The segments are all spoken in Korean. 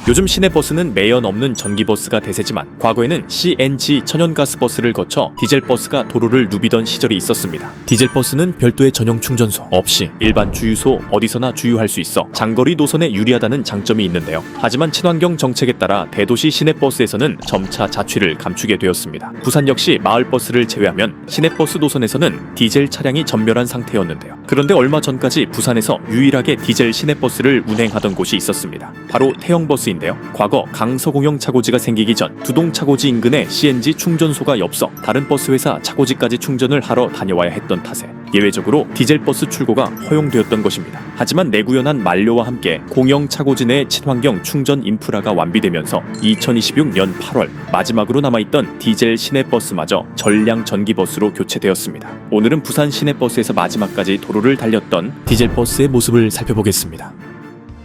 요즘 시내버스는 매연 없는 전기버스가 대세지만 과거에는 CNG 천연가스 버스를 거쳐 디젤버스가 도로를 누비던 시절이 있었습니다. 디젤버스는 별도의 전용 충전소 없이 일반 주유소 어디서나 주유할 수 있어 장거리 노선에 유리하다는 장점이 있는데요. 하지만 친환경 정책에 따라 대도시 시내버스에서는 점차 자취를 감추게 되었습니다. 부산 역시 마을버스를 제외하면 시내버스 노선에서는 디젤 차량이 전멸한 상태였는데요. 그런데 얼마 전까지 부산에서 유일하게 디젤 시내버스를 운행하던 곳이 있었습니다. 바로 태형버스인데요. 과거 강서공영 차고지가 생기기 전 두동 차고지 인근에 CNG 충전소가 없어 다른 버스 회사 차고지까지 충전을 하러 다녀와야 했던 탓에 예외적으로 디젤버스 출고가 허용되었던 것입니다. 하지만 내구연한 만료와 함께 공영 차고지 내 친환경 충전 인프라가 완비되면서 2026년 8월 마지막으로 남아있던 디젤 시내버스마저 전량 전기버스로 교체되었습니다. 오늘은 부산 시내버스에서 마지막까지 도로를 달렸던 디젤버스의 모습을 살펴보겠습니다.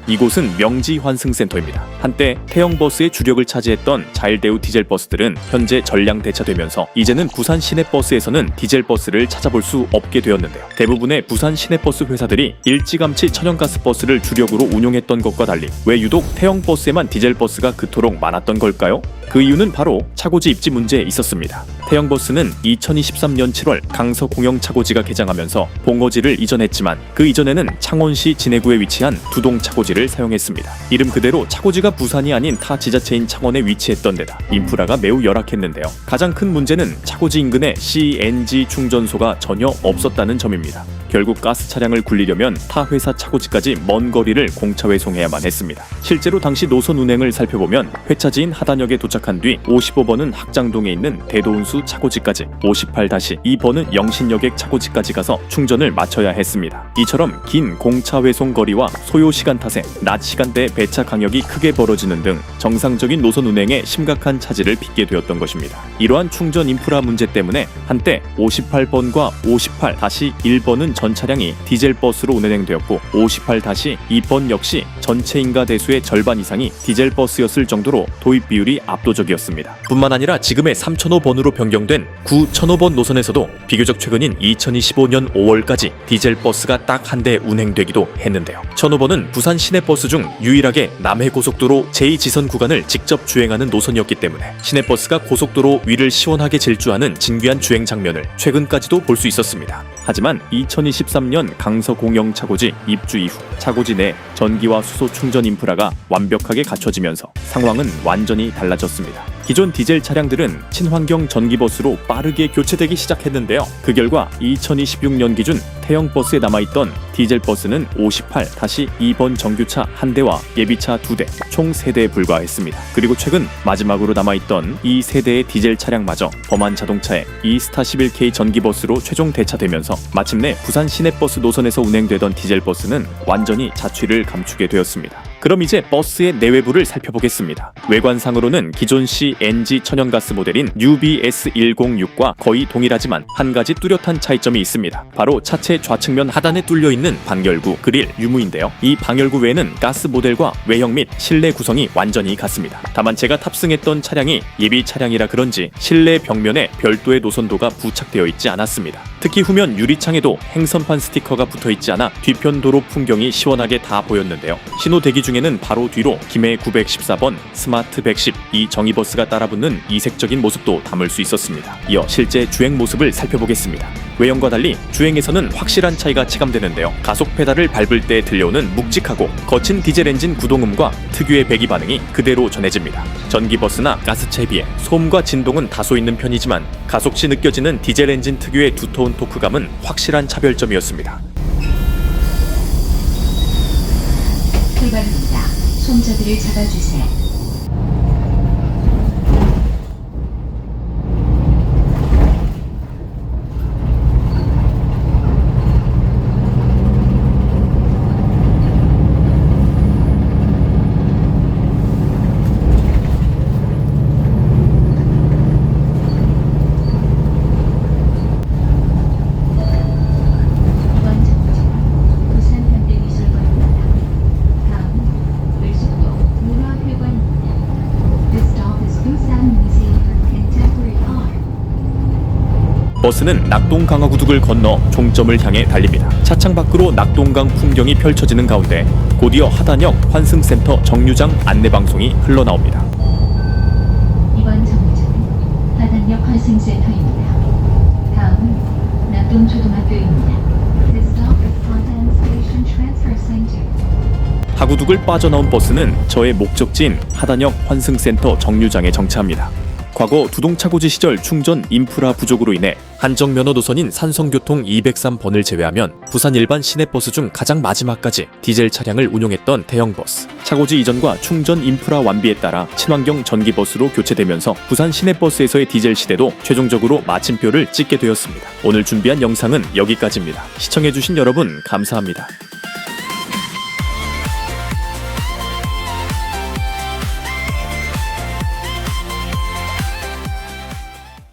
이곳은 명지환승센터입니다. 한때 태형버스의 주력을 차지했던 자일대우 디젤버스들은 현재 전량 대차되면서 이제는 부산 시내버스에서는 디젤버스를 찾아볼 수 없게 되었는데요. 대부분의 부산 시내버스 회사들이 일찌감치 천연가스 버스를 주력으로 운용했던 것과 달리 왜 유독 태형버스에만 디젤버스가 그토록 많았던 걸까요? 그 이유는 바로 차고지 입지 문제에 있었습니다. 태형버스는 2023년 7월 강서공영 차고지가 개장하면서 봉어지를 이전했지만 그 이전에는 창원시 진해구에 위치한 두동 차고지를 사용했습니다. 이름 그대로 차고지가 부산이 아닌 타 지자체인 창원에 위치했던 데다 인프라가 매우 열악했는데요. 가장 큰 문제는 차고지 인근에 CNG 충전소가 전혀 없었다는 점입니다. 결국 가스 차량을 굴리려면 타 회사 차고지까지 먼 거리를 공차 회송해야만 했습니다. 실제로 당시 노선 운행을 살펴보면 회차지인 하단역에 도착한 뒤 55번은 학장동에 있는 대도운수 차고지까지, 58-2번은 영신여객 차고지까지 가서 충전을 마쳐야 했습니다. 이처럼 긴 공차 회송 거리와 소요 시간 탓에 낮 시간대에 배차 강역이 크게 벌어지는 등 정상적인 노선 운행에 심각한 차질을 빚게 되었던 것입니다. 이러한 충전 인프라 문제 때문에 한때 58번과 58-1번은 전 차량이 디젤버스로 운행되었고 58-2번 역시 전체 인가 대수의 절반 이상이 디젤버스였을 정도로 도입 비율이 압도적이었습니다. 뿐만 아니라 지금의 3005번으로 변경된 9005번 노선에서도 비교적 최근인 2025년 5월까지 디젤버스가 딱 한 대 운행되기도 했는데요. 1005번은 부산 시내버스 중 유일하게 남해고속도로 제2지선 구간을 직접 주행하는 노선이었기 때문에 시내버스가 고속도로 위를 시원하게 질주하는 진귀한 주행 장면을 최근까지도 볼 수 있었습니다. 하지만 2023년 강서공영 차고지 입주 이후 차고지 내 전기와 수소 충전 인프라가 완벽하게 갖춰지면서 상황은 완전히 달라졌습니다. 기존 디젤 차량들은 친환경 전기버스로 빠르게 교체되기 시작했는데요. 그 결과 2026년 기준 태형버스에 남아있던 디젤버스는 58-2번 정규차 1대와 예비차 2대, 총 3대에 불과했습니다. 그리고 최근 마지막으로 남아있던 이 3대의 디젤 차량마저 범한 자동차의 이스타 11K 전기버스로 최종 대차되면서 마침내 부산 시내버스 노선에서 운행되던 디젤버스는 완전히 자취를 감추게 되었습니다. 그럼 이제 버스의 내외부를 살펴보겠습니다. 외관상으로는 기존 CNG 천연가스 모델인 UBS106과 거의 동일하지만 한 가지 뚜렷한 차이점이 있습니다. 바로 차체 좌측면 하단에 뚫려있는 방열구, 그릴, 유무인데요. 이 방열구 외에는 가스 모델과 외형 및 실내 구성이 완전히 같습니다. 다만 제가 탑승했던 차량이 예비 차량이라 그런지 실내 벽면에 별도의 노선도가 부착되어 있지 않았습니다. 특히 후면 유리창에도 행선판 스티커가 붙어있지 않아 뒤편 도로 풍경이 시원하게 다 보였는데요. 신호 대기 중에는 바로 뒤로 김해 914번, 스마트 110, 이 정의버스가 따라붙는 이색적인 모습도 담을 수 있었습니다. 이어 실제 주행 모습을 살펴보겠습니다. 외형과 달리 주행에서는 확실한 차이가 체감되는데요. 가속 페달을 밟을 때 들려오는 묵직하고 거친 디젤 엔진 구동음과 특유의 배기 반응이 그대로 전해집니다. 전기버스나 가스차에 비해 소음과 진동은 다소 있는 편이지만 가속 시 느껴지는 디젤 엔진 특유의 두터운 토크감은 확실한 차별점이었습니다. 출발합니다. 손잡이를 잡아주세요. 부산 현대미술관입니다. 다음 을숙도 문화회관 버스는 낙동 강화구둑을 건너 종점을 향해 달립니다. 차창 밖으로 낙동강 풍경이 펼쳐지는 가운데 곧이어 하단역 환승센터 정류장 안내방송이 흘러나옵니다. 이번 정류장은 하단역 환승센터입니다. 다음은 낙동초등학교입니다. This stop is Fontaine Station Transfer Center. 하구둑을 빠져나온 버스는 저의 목적지인 하단역 환승센터 정류장에 정차합니다. 과거 두동차고지 시절 충전 인프라 부족으로 인해 한정 면허 노선인 산성교통 203번을 제외하면 부산 일반 시내버스 중 가장 마지막까지 디젤 차량을 운용했던 대형버스. 차고지 이전과 충전 인프라 완비에 따라 친환경 전기버스로 교체되면서 부산 시내버스에서의 디젤 시대도 최종적으로 마침표를 찍게 되었습니다. 오늘 준비한 영상은 여기까지입니다. 시청해주신 여러분 감사합니다.